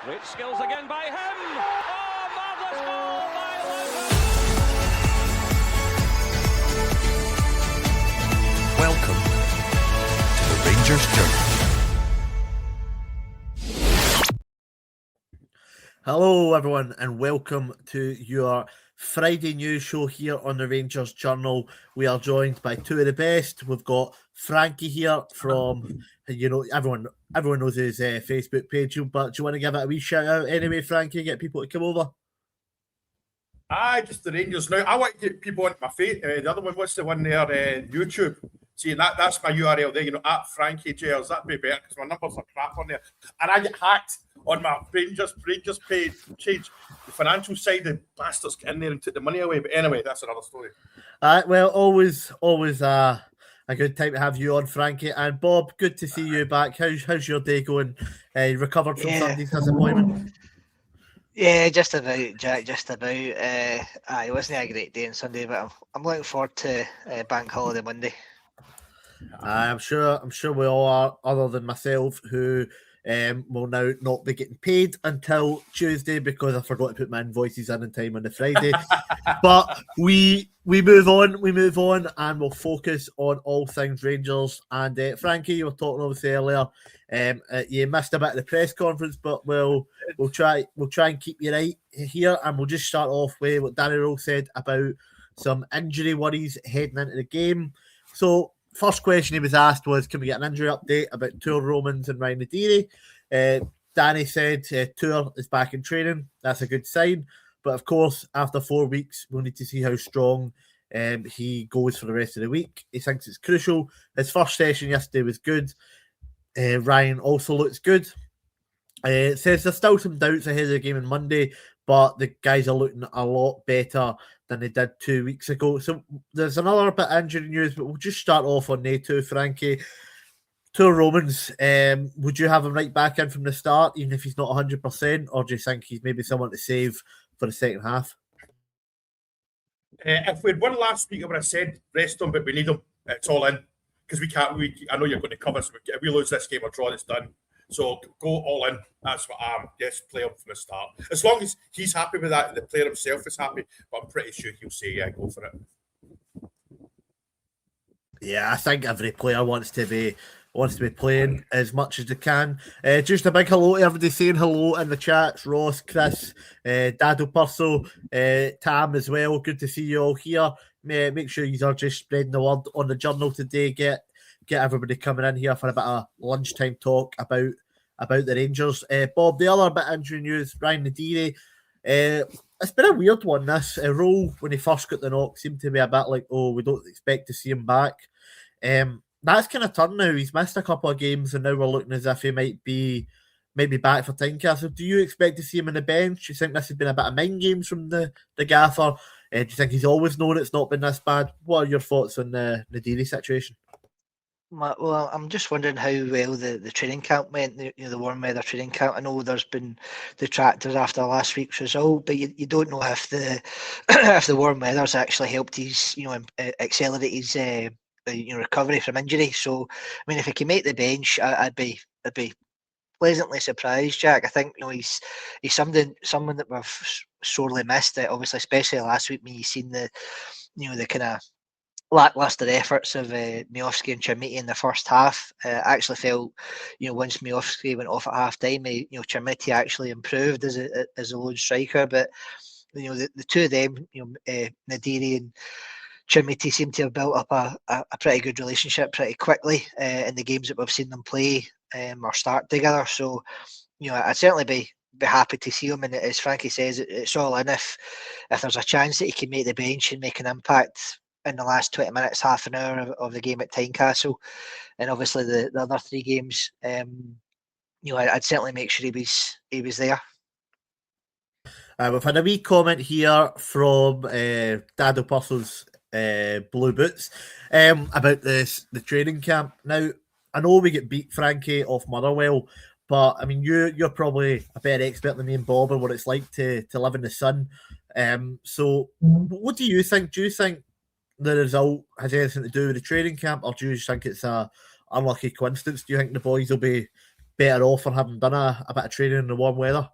Great skills again by him. Oh, marvellous goal by Lewis. Welcome to the Rangers Journey. Hello everyone and welcome to your Friday news show here on the Rangers Journal. We are joined by two of the best. We've got Franky here from, everyone knows his Facebook page, but do you want to give it a wee shout out anyway, Franky, get people to come over? Just the Rangers now. I want to get people on my face. The other one, what's the one there? YouTube. See, that's my URL there, at Franky Jails. That'd be better because my numbers are crap on there. And I get hacked on my Rangers page. Change the financial side, the bastards get in there and took the money away. But anyway, that's another story. Well, always a good time to have you on, Franky. And Bob, good to see you back. How's your day going? Recovered from Sunday's disappointment? Yeah, just about, Jack. Just about. It wasn't a great day on Sunday, but I'm looking forward to Bank Holiday Monday. I'm sure we all are, other than myself, who will now not be getting paid until Tuesday because I forgot to put my invoices in time on the Friday. But we move on, and we'll focus on all things Rangers. And Franky, you were talking obviously earlier. You missed a bit of the press conference, but we'll try and keep you right here, and we'll just start off with what Danny Rose said about some injury worries heading into the game. So, first question he was asked was, can we get an injury update about Tour Romans and Ryan Nadiri? Danny said Tour is back in training. That's a good sign. But of course, after 4 weeks, we'll need to see how strong he goes for the rest of the week. He thinks it's crucial. His first session yesterday was good. Ryan also looks good. It says there's still some doubts ahead of the game on Monday, but the guys are looking a lot better than they did 2 weeks ago. So there's another bit of injury news, but we'll just start off on day two, Franky. Tour Romans, would you have him right back in from the start, even if he's not 100%, or do you think he's maybe someone to save for the second half? If we'd won last week, I would have said rest him, but we need him. It's all in because we can't. I know you're going to cover. So if we lose this game or draw, it's done. So go all in. That's what I'm. Yes, play him from the start. As long as he's happy with that, the player himself is happy. But I'm pretty sure he'll say, "Yeah, go for it." Yeah, I think every player wants to be playing as much as they can. Just a big hello to everybody saying hello in the chats. Ross, Chris, Dado Purso, Tam as well. Good to see you all here. Make sure you are just spreading the word on the journal today. Get everybody coming in here for a bit of lunchtime talk about the Rangers. Bob, the other bit of injury news, Ryan Nadiri. It's been a weird one, this. Role, when he first got the knock, seemed to be a bit like, we don't expect to see him back. That's kind of turned now. He's missed a couple of games, and now we're looking as if he might be back for Tynecastle. Do you expect to see him on the bench? Do you think this has been a bit of mind games from the gaffer? Do you think he's always known it's not been this bad? What are your thoughts on the Nadiri situation? Well, I'm just wondering how well the training camp went, the warm weather training camp. I know there's been detractors after last week's result, but you don't know if the if the warm weather's actually helped his, accelerate his recovery from injury. So, I mean, if he can make the bench, I'd be pleasantly surprised, Jack. I think he's someone that we've sorely missed. Obviously, especially last week when you seen the kind of lackluster efforts of Miovski and Chermiti in the first half. I actually felt, once Miovski went off at half time, Chermiti actually improved as a lone striker. But the two of them, Nadiri and Chermiti, seem to have built up a pretty good relationship pretty quickly in the games that we've seen them play or start together. So, I'd certainly be happy to see him. And as Franky says, it's all in if there's a chance that he can make the bench and make an impact in the last 20 minutes, half an hour of the game at Tynecastle, and obviously the other three games. I'd certainly make sure he was there. We've had a wee comment here from Dado Purcell's Blue Boots about the training camp. Now, I know we get beat, Franky, off Motherwell, but I mean, you're probably a better expert than me and Bob on what it's like to live in the sun. So, what do you think? Do you think the result has anything to do with the training camp, or do you just think it's a unlucky coincidence? Do you think the boys will be better off for having done a bit of training in the warm weather?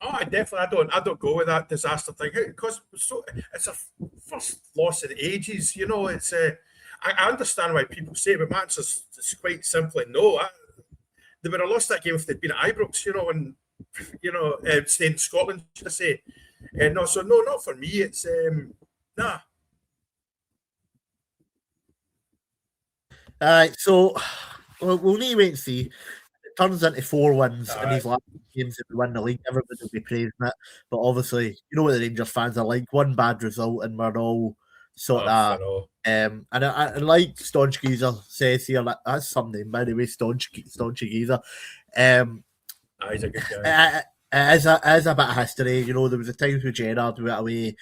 Oh, I don't go with that disaster thing because it's a first loss in ages. You know, it's I understand why people say it, but my answer is quite simply no. They would have lost that game if they'd been at Ibrox, you know, and stayed in Scotland, should I say? No, so no, not for me. It's nah. So we'll need to wait and see. It turns into 4 wins in these last games if we win the league. Everybody will be praising it, but obviously, you know what the Rangers fans are like. One bad result, and we're all sort of. And I like Staunch Geezer says here, that's some name by the way, Staunch Geezer. He's a good guy. It is a bit of history, you know. There was a time with Gerrard, we went away,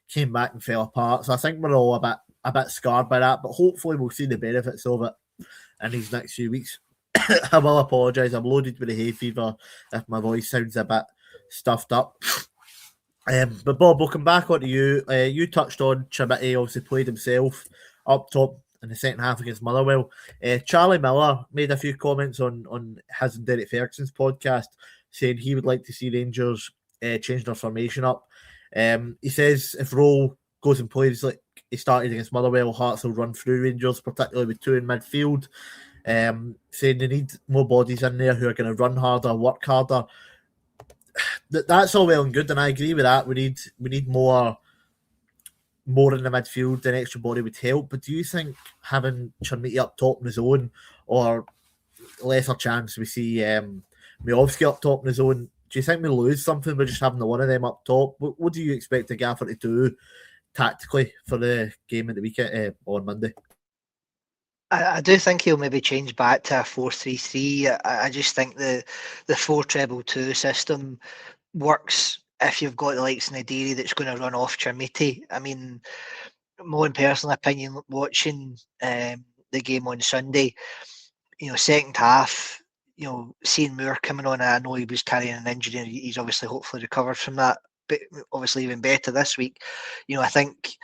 came back and fell apart. So I think we're all a bit scarred by that, but hopefully we'll see the benefits of it in these next few weeks. I will apologise. I'm loaded with a hay fever if my voice sounds a bit stuffed up. But Bob, we'll come back on to you. You touched on Chimity obviously played himself up top in the second half against Motherwell. Charlie Miller made a few comments on his and Derek Ferguson's podcast saying he would like to see Rangers change their formation up. He says if Rowe goes and plays like he started against Motherwell, Hearts will run through Rangers, particularly with 2 in midfield. Saying they need more bodies in there who are going to run harder, work harder. That's all well and good, and I agree with that. We need more in the midfield. An extra body would help. But do you think having Chermiti up top in his own, or lesser chance we see Miovski up top in his own? Do you think we lose something by just having the one of them up top? What do you expect the gaffer to do tactically for the game at the weekend on Monday? I do think he'll maybe change back to a 4-3-3. I just think the 4-2-2 system works if you've got the likes of Nadiri that's going to run off Chermiti. I mean, my own personal opinion, watching the game on Sunday, second half, seeing Moore coming on, I know he was carrying an injury and he's obviously hopefully recovered from that, but obviously even better this week. I think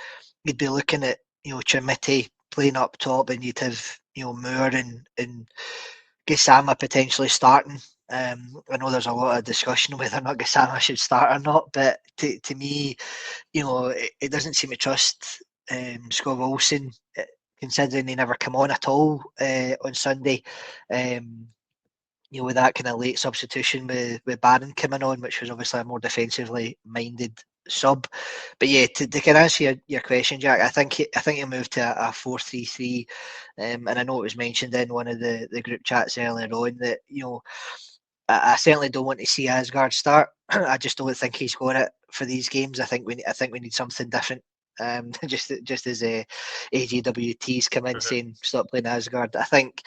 you'd be looking at, Chermiti playing up top, and you'd have Moore and Gassama potentially starting. I know there's a lot of discussion whether or not Gassama should start or not, but to me, it doesn't seem to trust Scott Wilson, considering he never come on at all on Sunday. With that kind of late substitution with Barron coming on, which was obviously a more defensively minded sub. But yeah, to kind of answer your question, Jack, I think he'll move to a 4-3-3, and I know it was mentioned in one of the group chats earlier on that I certainly don't want to see Asgard start. I just don't think he's got it for these games. I think we need something different. Just as AGWT's come in saying stop playing Asgard. I think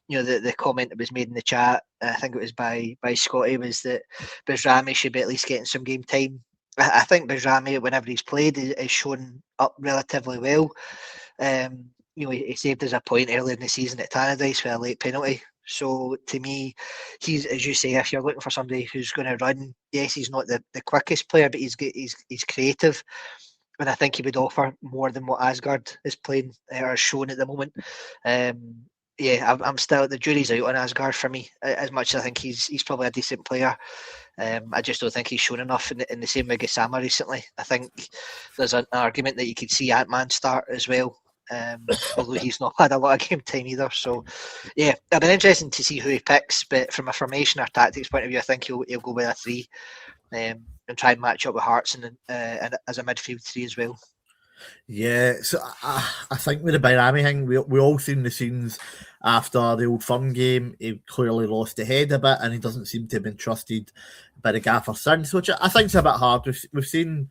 the comment that was made in the chat, I think it was by Scotty, was that Bajrami should be at least getting some game time. I think Bajrami, whenever he's played, is shown up relatively well. He saved us a point earlier in the season at Tannadice for a late penalty. So to me, he's, as you say, if you're looking for somebody who's going to run, yes, he's not the quickest player, but he's creative, and I think he would offer more than what Asgard is playing or shown at the moment. I'm still, the jury's out on Asgard for me. As much as I think he's probably a decent player, I just don't think he's shown enough in the same way Gassama recently. I think there's an argument that you could see Ant-Man start as well. Although he's not had a lot of game time either. So yeah, it'll be interesting to see who he picks, but from a formation or tactics point of view, I think he'll go with a 3 and try and match up with Hearts and as a midfield 3 as well. Yeah, so I think with the Bayrami thing, we all seen the scenes after the Old Firm game. He clearly lost the head a bit, and he doesn't seem to have been trusted by the gaffer since, which I think is a bit hard. We've seen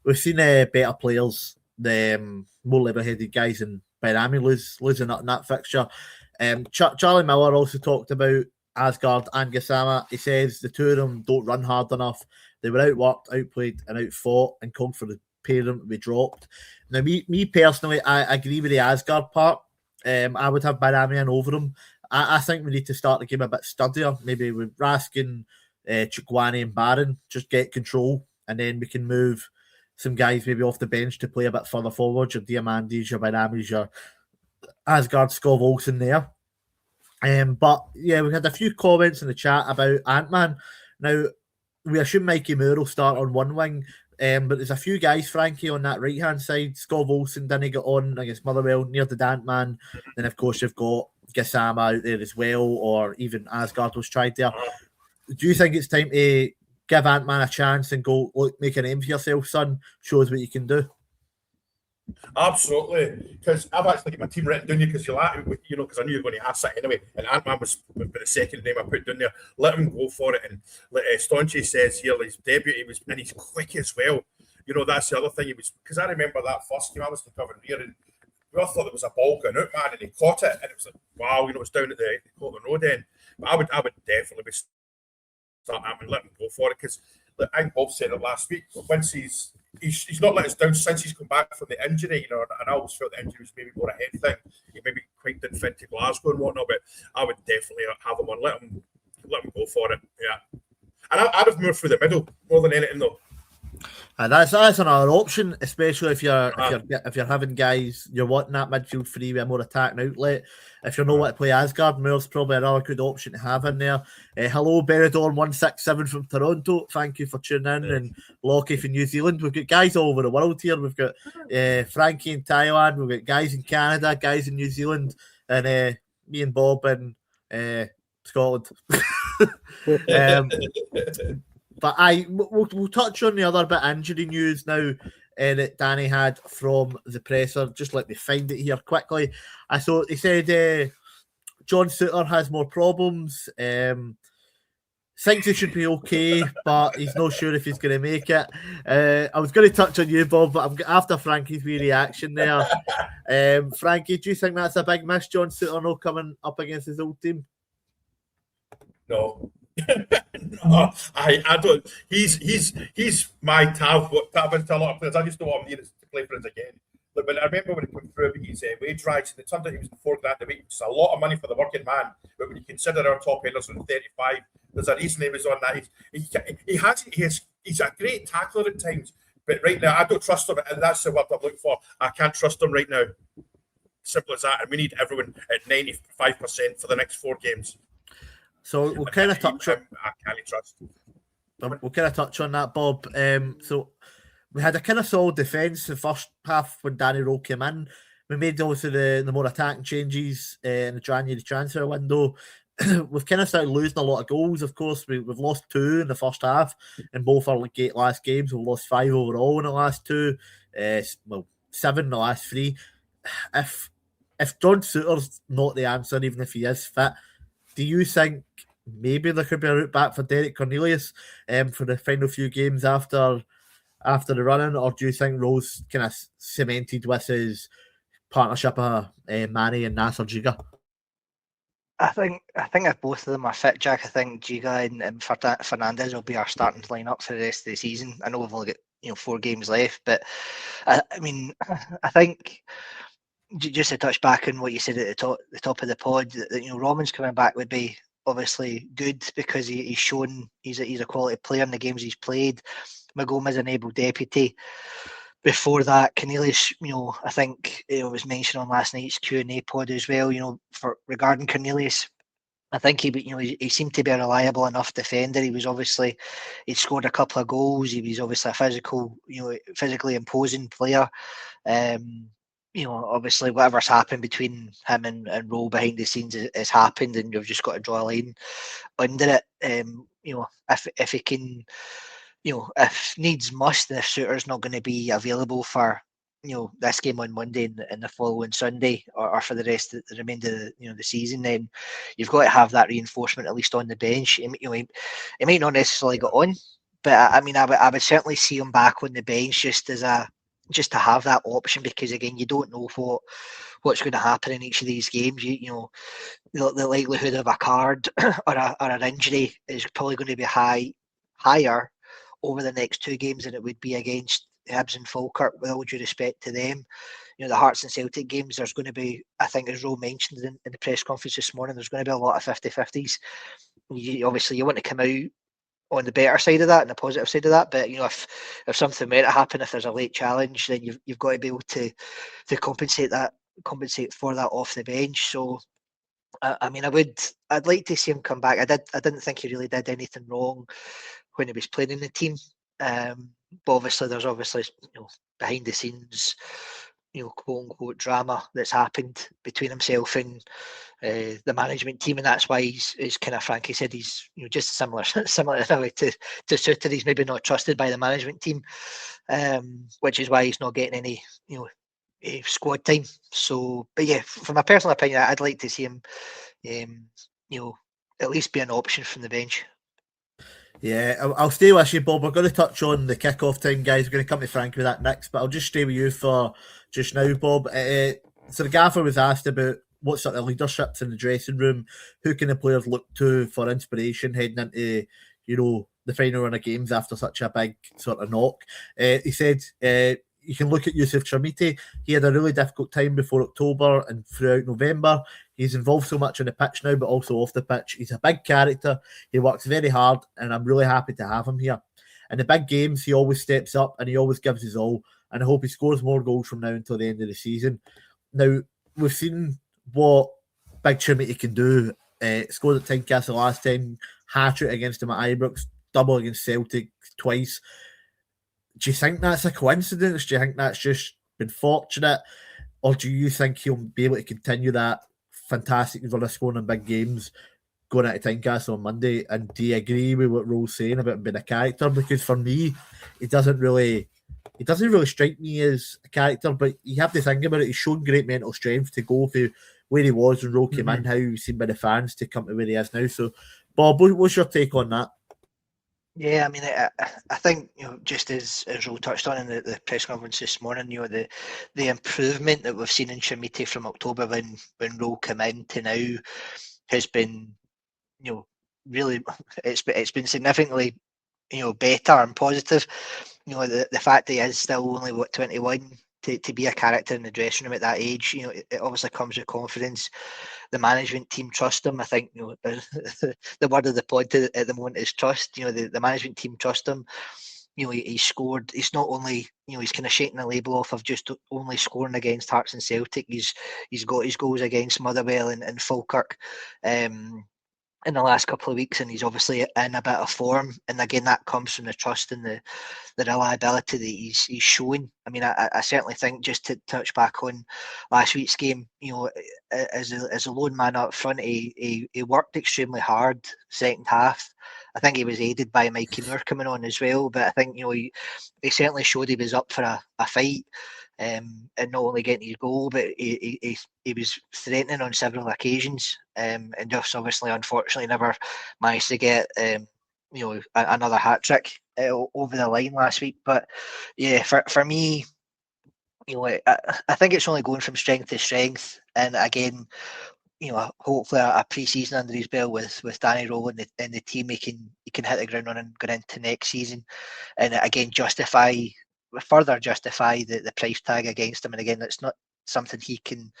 better players, the more level-headed guys, and Bayrami losing in that fixture. Charlie Miller also talked about Asgard and Gassama. He says the two of them don't run hard enough. They were outworked, outplayed, and outfought, and called for the pair of them to be dropped. Now, me personally, I agree with the Asgard part. I would have Bayrami over him. I think we need to start the game a bit sturdier, maybe with Raskin, Chukwani, and Barron. Just get control, and then we can move some guys maybe off the bench to play a bit further forward. Your Diamandis, your Bayramis, your Asgard, Skov Olsen there. But yeah, we had a few comments in the chat about Ant-Man. Now, we assume Mikey Moore will start on one wing. But there's a few guys, Frankie, on that right hand side. Scott Olsen didn't get on against Motherwell near the Dantman. Then, of course, you've got Gassama out there as well, or even Asgard was tried there. Do you think it's time to give Ant-Man a chance and go, look, make a name for yourself, son? Shows what you can do. Absolutely, because I've actually got my team written down here because because I knew you were going to ask that anyway. And Ant-Man was the second name I put down there. Let him go for it. And Staunchy says here, his debut, and he's quick as well. That's the other thing. He was, because I remember that first game I was covering here, and we all thought it was a ball going out, man, and he caught it, and it was like, wow, it was down at the Cortland Road end. But I would definitely be start and let him go for it, because I think Bob said it last week. Once he's not let us down since he's come back from the injury, and I always felt the injury was maybe more a head thing. He maybe quite didn't fit to Glasgow and whatnot, but I would definitely have him on. Let him go for it. Yeah, and I'd have moved through the middle more than anything though. That's another option, especially if you're having guys, you're wanting that midfield free with a more attacking outlet. If you know what to play Asgard, Moore's probably another good option to have in there. Hello, Beridon167 from Toronto. Thank you for tuning in. And Lockie from New Zealand. We've got guys all over the world here. We've got Frankie in Thailand. We've got guys in Canada, guys in New Zealand, and me and Bob in Scotland. But we'll touch on the other bit of injury news now that Danny had from the presser. Just let me find it here quickly. I saw he said John Souttar has more problems. Thinks he should be okay, but he's not sure if he's going to make it. I was going to touch on you, Bob, but after Frankie's wee reaction there. Frankie, do you think that's a big miss, John Souttar not coming up against his old team? No. No, I don't. He's my tab into a lot of players. I just don't want him to play for us again. But I remember when he came through his wage rise, and it turned out he was $4,000 a week, which is a lot of money for the working man. But when you consider our top enders on 35, there's a reason he was on that. He's a great tackler at times, but right now I don't trust him, and that's the word I'm looking for. I can't trust him right now. Simple as that. And we need everyone at 95% for the next 4 games. So we'll kind of touch on. I can't trust. We'll kind of touch on that, Bob. So we had a kind of solid defence the first half when Danny Rowe came in. We made obviously the more attacking changes in the January transfer window. We've kind of started losing a lot of goals. Of course, we've lost 2 in the first half, in both our last games. We've lost 5 overall in the last 2. 7 in the last 3. If John Souttar's not the answer, even if he is fit, do you think maybe there could be a route back for Derek Cornelius for the final few games after the run-in, or do you think Rose kind of cemented with his partnership of Manny and Nasser Giga? I think if both of them are fit, Jack, I think Giga and Fernandez will be our starting lineup for the rest of the season. I know we've only got 4 games left, but I think just to touch back on what you said at the top of the pod, that Roman's coming back would be obviously good because he's shown he's a quality player in the games he's played. Magoma is an able deputy. Before that, Cornelius, I think it was mentioned on last night's Q&A pod as well. For regarding Cornelius, I think he seemed to be a reliable enough defender. He'd scored a couple of goals. He was obviously a physically imposing player. Obviously whatever's happened between him and Rowe behind the scenes has happened, and you've just got to draw a line under it. If he can, if needs must, if Souttar's not going to be available for this game on Monday and the following Sunday, or for the rest of the remainder of the season, then you've got to have that reinforcement at least on the bench. He might not necessarily get on, but I would certainly see him back on the bench just to have that option, because again, you don't know what's going to happen in each of these games. The likelihood of a card or an injury is probably going to be higher over the next 2 games than it would be against Hibs and Falkirk, with all due respect to them. The Hearts and Celtic games, there's going to be, I think, as Rowe mentioned in the press conference this morning, there's going to be a lot of 50-50s. Obviously, you want to come out on the better side of that and the positive side of that, but if something were to happen, if there's a late challenge, then you've got to be able to compensate for that off the bench. So I mean, I'd like to see him come back. I didn't think he really did anything wrong when he was playing in the team. But obviously, there's behind the scenes, quote unquote drama that's happened between himself and the management team, and that's why he's kind of Franky said he's just similar to Suter. He's maybe not trusted by the management team, which is why he's not getting any squad time. So, but yeah, from my personal opinion, I'd like to see him, at least be an option from the bench. Yeah, I'll stay with you, Bob. We're going to touch on the kick-off time, guys. We're going to come to Frank with that next, but I'll just stay with you for just now, Bob. So the gaffer was asked about what sort of leadership's in the dressing room, who can the players look to for inspiration heading into, the final run of games after such a big sort of knock. He said you can look at Yusuf Chamiti. He had a really difficult time before October and throughout November. He's involved so much on the pitch now, but also off the pitch. He's a big character. He works very hard, and I'm really happy to have him here. In the big games, he always steps up and he always gives his all. And I hope he scores more goals from now until the end of the season. Now, we've seen what Big Trinity can do. Scored at Tynecastle last time, hat-trick against him at Ibrox, double against Celtic twice. Do you think that's a coincidence? Do you think that's just been fortunate? Or do you think he'll be able to continue that fantastic run of scoring in big games going out to Tynecastle on Monday? And do you agree with what Role's saying about him being a character? Because for me, it doesn't really strike me as a character, but you have to think about it. He's shown great mental strength to go for where he was when Role came in, how he was seen by the fans to come to where he is now. So, Bob, what's your take on that? Yeah, I mean, I think just as Role touched on in the press conference this morning, the improvement that we've seen in Chamiti from October when Role came in to now has been, really it's been significantly, better and positive. The fact that he is still only 21 to be a character in the dressing room at that age, it obviously comes with confidence. The management team trust him. I think the word of the pod at the moment is trust. The management team trust him. He scored. He's not only he's kind of shaking the label off of just only scoring against Hearts and Celtic. He's got his goals against Motherwell and Falkirk. In the last couple of weeks, and he's obviously in a bit of form. And again, that comes from the trust and the reliability that he's showing. I mean, I certainly think, just to touch back on last week's game, as a lone man up front, he worked extremely hard second half. I think he was aided by Mikey Moore coming on as well, but I think he certainly showed he was up for a fight. And not only getting his goal, but he was threatening on several occasions, and just obviously, unfortunately, never managed to get another hat trick over the line last week. But yeah, for me, I think it's only going from strength to strength, and again, hopefully a pre-season under his belt with Danny Rowell and the team, he can hit the ground running going into next season, and again further justify the price tag against him. And again, it's not something he can,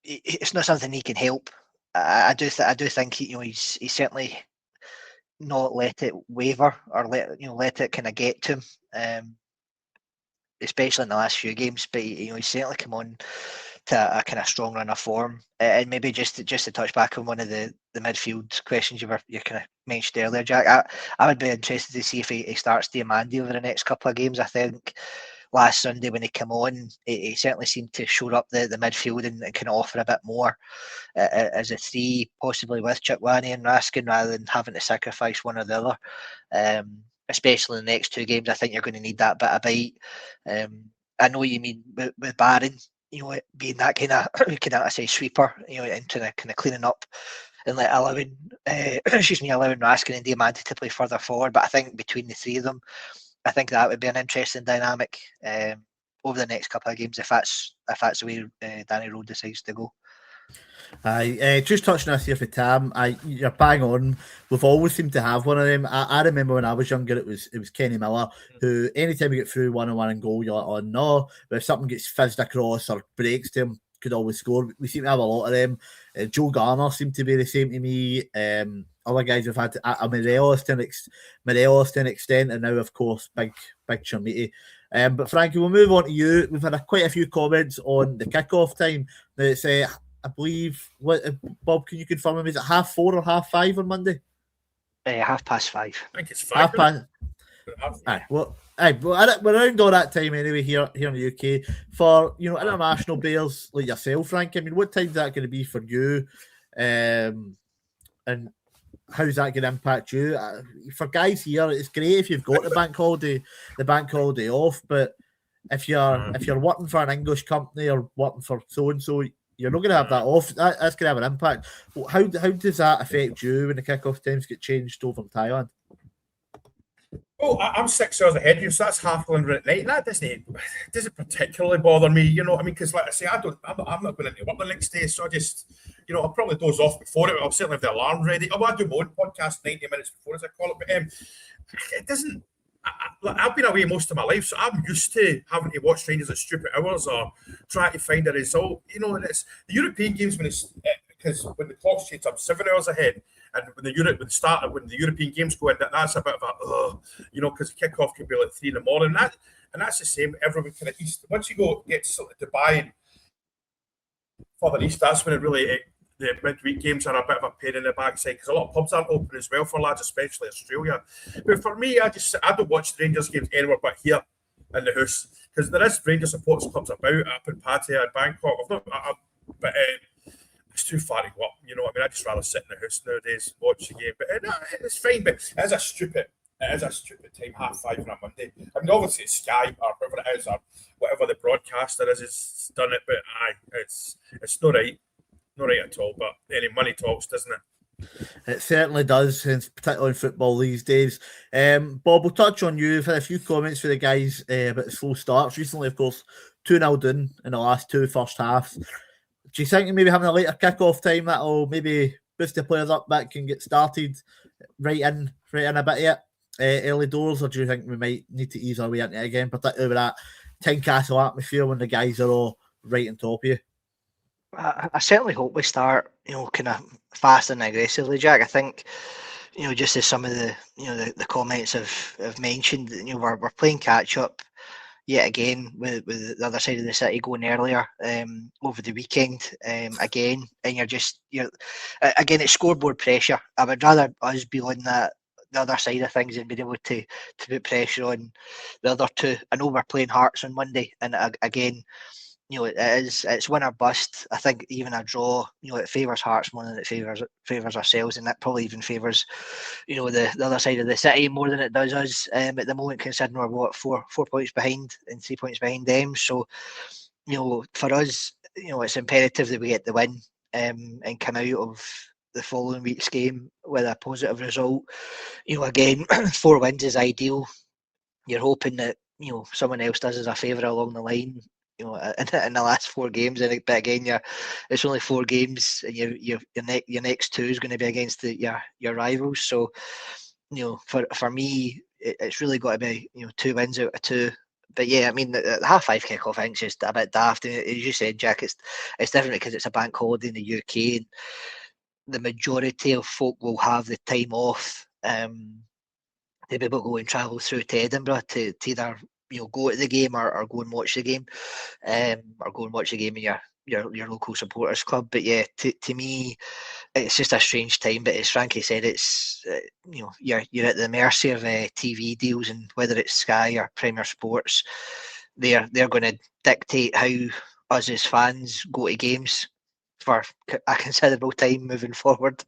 it's not something he can help. I do think he's certainly not let it waver or let it kind of get to him, especially in the last few games. But he's certainly come on to a kind of strong run of form. And maybe just to touch back on one of the midfield questions you kind of mentioned earlier, Jack, I would be interested to see if he starts Diamandi over the next couple of games. I think last Sunday when he came on, he certainly seemed to shore up the midfield and kind of offer a bit more as a three, possibly with Chikwani and Raskin, rather than having to sacrifice one or the other. Especially in the next two games, I think you're going to need that bit of bite. I know you mean with Barron, being that kind of sweeper, and kind of cleaning up and allowing Raskin and Diamante to play further forward. But I think between the three of them, I think that would be an interesting dynamic over the next couple of games if that's the way Danny Rode decides to go. Just touching this here for Tam, you're bang on. We've always seemed to have one of them. I remember when I was younger, it was Kenny Miller, who anytime we get through 1-on-1 and goal, you're like, oh no. But if something gets fizzed across or breaks to him, could always score. We seem to have a lot of them. Joe Garner seemed to be the same to me. Other guys have had Morelos to an extent, and now of course big Chamiti. But Frankie, we'll move on to you. We've had quite a few comments on the kickoff time. Now it's I believe. What Bob? Can you confirm? Is it 4:30 or 5:30 on Monday? 5:30. I think it's 5. 5:30. Aye, well, we're around all that time anyway here in the UK for international bears like yourself, Frank. I mean, what time's that going to be for you, and how's that going to impact you? For guys here, it's great if you've got the bank holiday off, but if you're working for an English company or working for so and so, you're not going to have that off. That's going to have an impact. How does that affect you when the kickoff times get changed over in Thailand? Oh, I'm 6 hours ahead of you, so that's 11:30 at night. And that doesn't particularly bother me, you know what I mean? Because, like I say, I'm not going into work the next day, so I just, I'll probably doze off before it. I'll certainly have the alarm ready. I do my own podcast 90 minutes before, as I call it. But it doesn't. I've been away most of my life, so I'm used to having to watch Rangers at stupid hours or trying to find a result. And it's the European games because when the clock's changed, I'm 7 hours ahead. And when the European games go in, that's a bit of because the kickoff can be like 3 a.m. And that's the same every week in the East. Once you get to sort of Dubai and further east, that's when the midweek games are a bit of a pain in the backside because a lot of pubs aren't open as well for lads, especially Australia. But for me, I don't watch the Rangers games anywhere but here in the house because there is Rangers supporters clubs about up in Pattaya and Bangkok. But it's too far to go up. I'd just rather sit in the house nowadays, watch the game. But it's fine. But it is a stupid time, 5:30 on a Monday. I mean, obviously it's Sky or whatever it is or whatever the broadcaster is done it. But it's not right. Not right at all, but any money talks, doesn't it? It certainly does, particularly in football these days. Bob, we'll touch on you. We've had a few comments for the guys about the slow starts. Recently, of course, 2-0 down in the last two first halves. Do you think maybe having a later kick-off time that'll maybe boost the players up that can get started right in a bit yet, early doors, or do you think we might need to ease our way into it again, particularly with that Tynecastle atmosphere when the guys are all right on top of you? I certainly hope we start, kind of fast and aggressively, Jack. I think, just as some of the comments have mentioned, we're playing catch up yet again with the other side of the city going earlier over the weekend again, and you're again it's scoreboard pressure. I would rather us be on the other side of things and being able to put pressure on the other two. I know we're playing Hearts on Monday, and again, it's win or bust. I think even a draw, it favours Hearts more than it favours ourselves, and that probably even favours, the other side of the city more than it does us at the moment, considering we're 4 points behind and 3 points behind them. So, for us, it's imperative that we get the win and come out of the following week's game with a positive result. Again, 4 wins is ideal. You're hoping that someone else does us a favour along the line. In the last 4 games, but again, it's only 4 games, and your next 2 is going to be against your rivals. So, for me, it's really got to be 2 wins out of 2. But yeah, I mean, the 5:30 kickoff, I think, is just a bit daft. And as you said, Jack, it's different because it's a bank holiday in the UK, and the majority of folk will have the time off to be able to go and travel through to Edinburgh to either go to the game or go and watch the game, or go and watch the game in your local supporters club. But yeah, to me, it's just a strange time. But as Franky said, it's you're at the mercy of TV deals, and whether it's Sky or Premier Sports, they're going to dictate how us as fans go to games for a considerable time moving forward.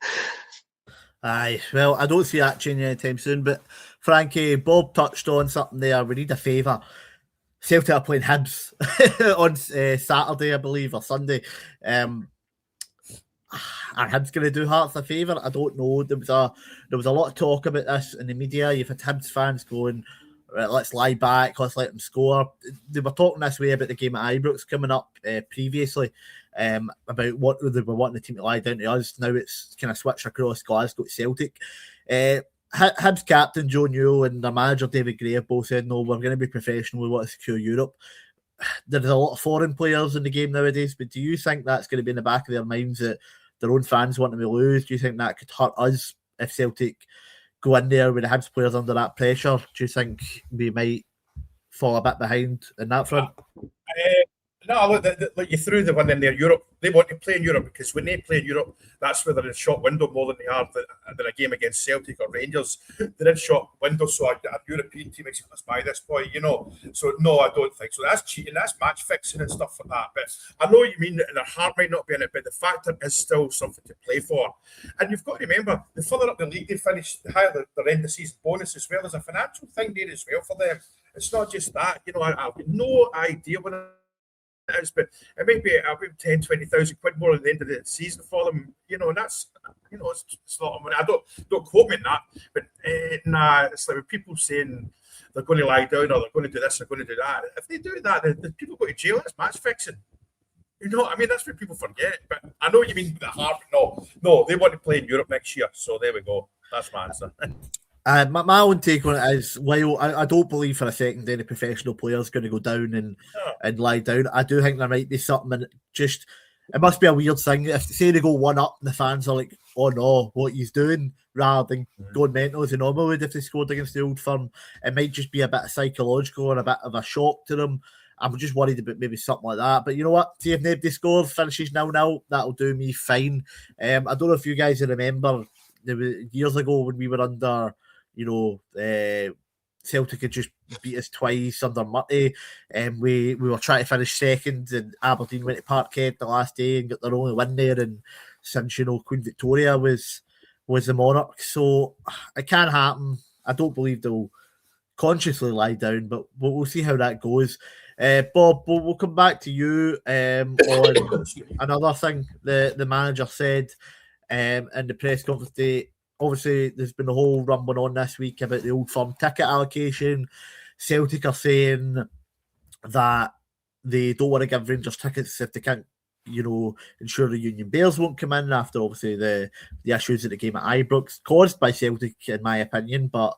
Aye, well, I don't see that changing anytime soon, but Frankie, Bob touched on something there. We need a favour. Celtic are playing Hibs on Saturday, I believe, or Sunday. Are Hibs going to do Hearts a favour? I don't know. There was a lot of talk about this in the media. You've had Hibs fans going, let's lie back, let's let them score. They were talking this way about the game at Ibrox coming up previously, about what they were wanting the team to lie down to us. Now it's kind of switched across Glasgow to Celtic. Hibs captain Joe Newell and their manager David Gray have both said, no, we're going to be professional, we want to secure Europe. There's a lot of foreign players in the game nowadays, but do you think that's going to be in the back of their minds that their own fans want them to lose? Do you think that could hurt us if Celtic go in there with the Hibs players under that pressure? Do you think we might fall a bit behind in that front? No, look, like you threw the one in there. Europe, they want to play in Europe because when they play in Europe, that's where they're in shot window more than they are than a game against Celtic or Rangers. They're in shot window, so a European team makes us buy this boy, So no, I don't think so. That's cheating. That's match fixing and stuff like that. But I know what you mean. Their heart might not be in it, but the fact that is still something to play for. And you've got to remember, the further up the league they finish, the higher their end of season bonus as well. There's a financial thing there as well for them. It's not just that. I've got no idea what it is, but it might be about 10, 20,000 quid more at the end of the season for them, and that's, it's a lot of money. I don't quote me on that, but nah, it's like with people saying they're going to lie down or they're going to do this, they're going to do that. If they do that, the people go to jail. That's match fixing. That's what people forget. But I know what you mean. The heart, no, they want to play in Europe next year. So there we go. That's my answer. My own take on it is, while I don't believe for a second any professional player is going to go down and lie down, I do think there might be something. It must be a weird thing. If say they go 1-up, and the fans are like, "Oh no, what he's doing," rather than going mental as they normally would if they scored against the Old Firm, it might just be a bit of psychological and a bit of a shock to them. I'm just worried about maybe something like that. But you know what? See if nobody scores, finishes 0-0, that'll do me fine. I don't know if you guys remember years ago when we were under. Celtic had just beat us twice under Murray, and we were trying to finish second, and Aberdeen went to Parkhead the last day and got their only win there, and since Queen Victoria was the Monarchs, so it can happen. I don't believe they'll consciously lie down, but we'll see how that goes. Bob, we'll come back to you on another thing the manager said in the press conference today. Obviously, there's been a whole rumbling on this week about the Old Firm ticket allocation. Celtic are saying that they don't want to give Rangers tickets if they can't, ensure the Union Bears won't come in after obviously the issues at the game at Ibrox caused by Celtic, in my opinion. But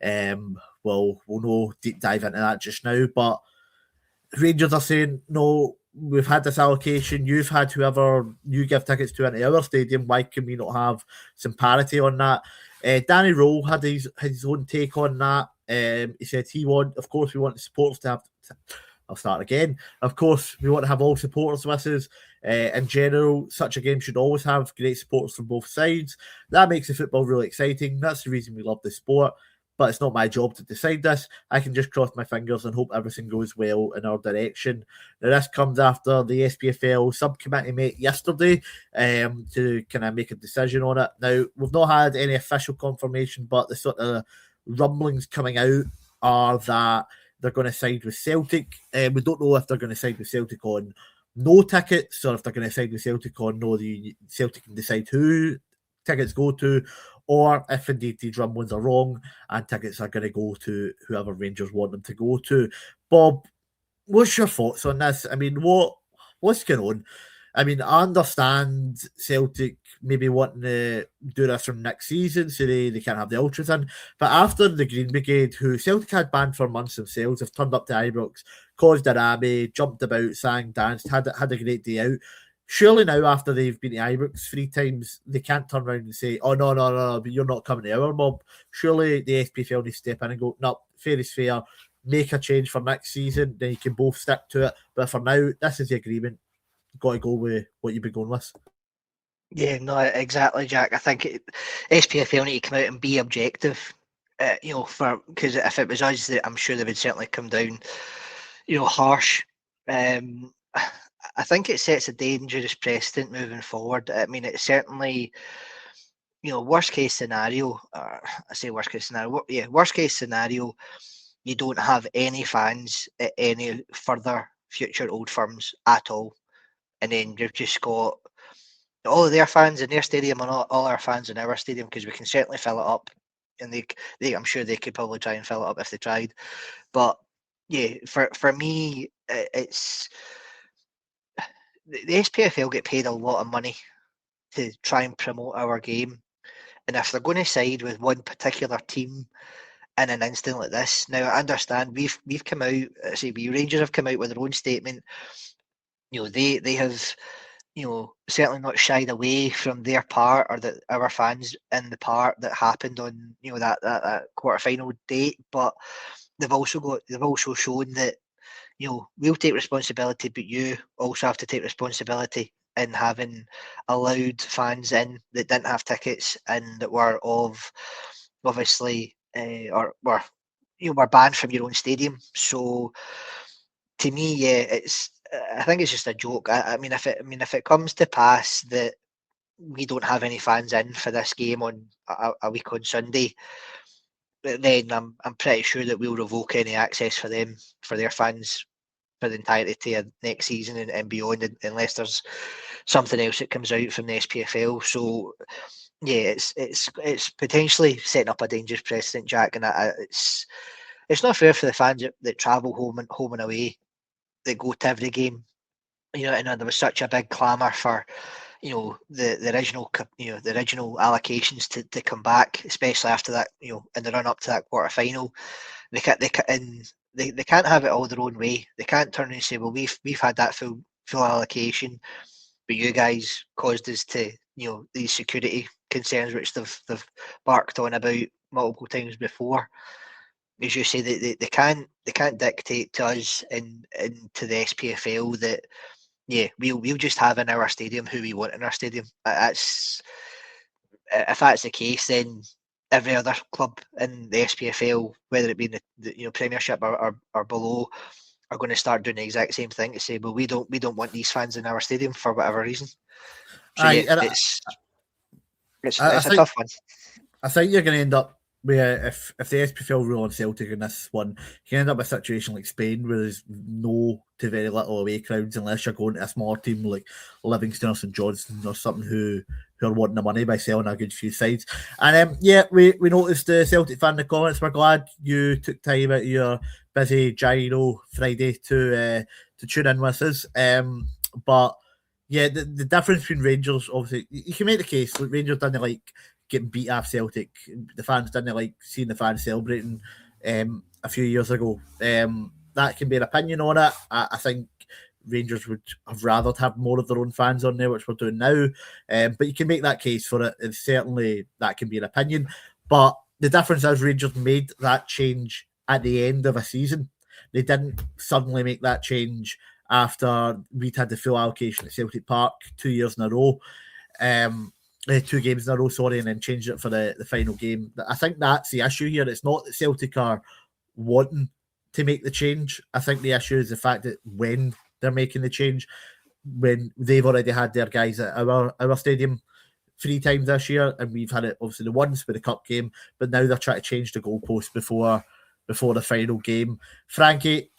we'll no deep dive into that just now. But Rangers are saying no. We've had this allocation. You've had whoever you give tickets to into our stadium. Why can we not have some parity on that? Danny Rowe had his own take on that. He said of course, we want the supporters to have. I'll start again. Of course, we want to have all supporters with us. In general, such a game should always have great supporters from both sides. That makes the football really exciting. That's the reason we love the sport. But it's not my job to decide this. I can just cross my fingers and hope everything goes well in our direction. Now, this comes after the SPFL subcommittee met yesterday to kind of make a decision on it. Now, we've not had any official confirmation, but the sort of rumblings coming out are that they're going to side with Celtic. We don't know if they're going to side with Celtic on no tickets or if they're going to side with Celtic on no, Celtic can decide who tickets go to, or if indeed these rumblings are wrong and tickets are going to go to whoever Rangers want them to go to. Bob, what's your thoughts on this? I mean, what's going on? I mean, I understand Celtic maybe wanting to do this from next season so they can't have the Ultras in, but after the Green Brigade, who Celtic had banned for months themselves, have turned up to Ibrox, caused a rabbi, jumped about, sang, danced, had a great day out. Surely now, after they've been to Ibrox 3 times, they can't turn around and say, "Oh no, but you're not coming to our mob." Surely the SPFL needs to step in and go, "No, fair is fair. Make a change for next season. Then you can both stick to it. But for now, this is the agreement. Got to go with what you've been going with." Yeah, no, exactly, Jack. I think SPFL need to come out and be objective. Because if it was us, I'm sure they would certainly come down, harsh. I think it sets a dangerous precedent moving forward. I mean, it's certainly, worst case scenario. I say worst case scenario. Yeah, worst case scenario. You don't have any fans at any further future Old Firms at all, and then you've just got all of their fans in their stadium and all our fans in our stadium, because we can certainly fill it up, and I'm sure they could probably try and fill it up if they tried. But yeah, for me, it's. The SPFL get paid a lot of money to try and promote our game, and if they're going to side with one particular team in an incident like this, now I understand we've come out. Rangers have come out with their own statement. They have, certainly not shied away from their part, or that our fans in the part that happened on that quarterfinal date, but they've also shown that we'll take responsibility, but you also have to take responsibility in having allowed fans in that didn't have tickets and that were obviously or were banned from your own stadium. So to me, yeah, I think it's just a joke. I mean, if it comes to pass that we don't have any fans in for this game on a week on Sunday, then I'm pretty sure that we'll revoke any access for their fans for the entirety of next season and beyond, unless there's something else that comes out from the SPFL. So yeah, it's potentially setting up a dangerous precedent, Jack, and it's not fair for the fans that travel home and away, that go to every game. And there was such a big clamour for the original the original allocations to come back, especially after that, in the run up to that quarter final. They can't have it all their own way. They can't turn and say, well, we've had that full allocation, but you guys caused us to these security concerns which they've barked on about multiple times before. As you say, they can't dictate to us and to the SPFL that we'll just have in our stadium who we want in our stadium. If that's the case, then every other club in the SPFL, whether it be in the Premiership or below, are going to start doing the exact same thing to say, well, we don't want these fans in our stadium for whatever reason. So it's a tough one. I think you're going to end up where if the SPFL rule on Celtic in this one, you can end up with a situation like Spain where there's no to very little away crowds unless you're going to a smaller team like Livingston or St Johnstone or something who are wanting the money by selling a good few sides. And we noticed the Celtic fan in the comments. We're glad you took time out of your busy gyro Friday to tune in with us. But yeah, the difference between Rangers, obviously, you can make the case. Like, Rangers didn't like getting beat off Celtic. The fans didn't like seeing the fans celebrating a few years ago. That can be an opinion on it. I think Rangers would have rather have more of their own fans on there, which we're doing now. But you can make that case for it, and certainly that can be an opinion. But the difference is Rangers made that change at the end of a season. They didn't suddenly make that change after we'd had the full allocation at Celtic Park 2 years in a row. 2 games in a row, and then changed it for the final game. I think that's the issue here. It's not that Celtic are wanting to make the change. I think the issue is the fact that when they're making the change, when they've already had their guys at our stadium 3 times this year, and we've had it obviously the once with the cup game, but now they're trying to change the goalpost before the final game. Franky,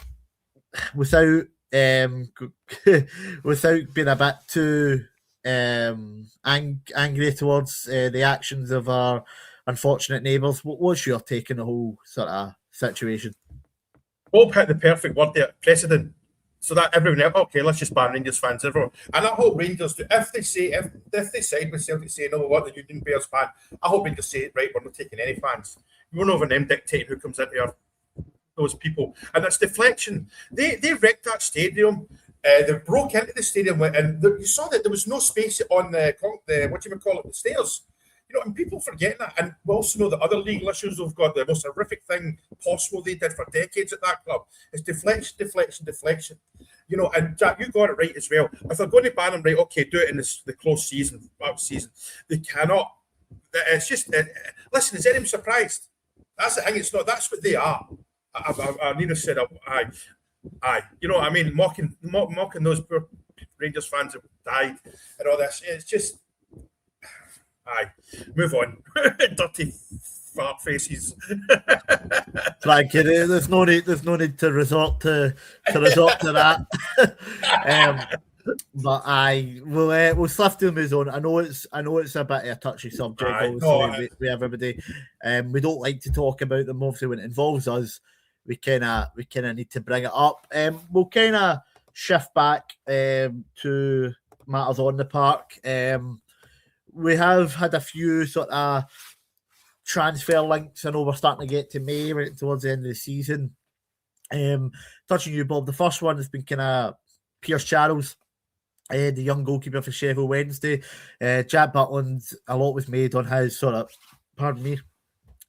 without without being a bit too angry towards the actions of our unfortunate neighbours, what's your take on the whole sort of situation? Bob hit the perfect word there, precedent. So that everyone else, okay, let's just ban Rangers fans everywhere. And I hope Rangers do, if they side with Celtic saying, no, we want the Union Bears ban, I hope Rangers say, right, we're not taking any fans. We're not having them dictating who comes into those people. And it's deflection. They wrecked that stadium. They broke into the stadium, and you saw that there was no space on the the stairs. And people forget that. And we also know that other legal issues have got the most horrific thing possible they did for decades at that club. It's deflection. And Jack, you got it right as well. If they're going to ban them, right, okay, do it in the close season, They cannot. It's just, listen, is anyone surprised? That's the thing. It's not. That's what they are. I need to set up. Aye. You know what I mean? Mocking those poor Rangers fans that died and all this. It's just. Aye, move on. Dirty fart faces. Frankie, there's no need to resort to that. But we'll have to move on. I know it's a bit of a touchy subject. Obviously, we everybody. We don't like to talk about them. Obviously, when it involves us, we kind of need to bring it up. We'll kind of shift back to matters on the park. We have had a few sort of transfer links. I know we're starting to get to May, right towards the end of the season. Touching you, Bob, the first one has been kind of Pierce Charles, the young goalkeeper for Sheffield Wednesday. Jack Butland, a lot was made on his sort of,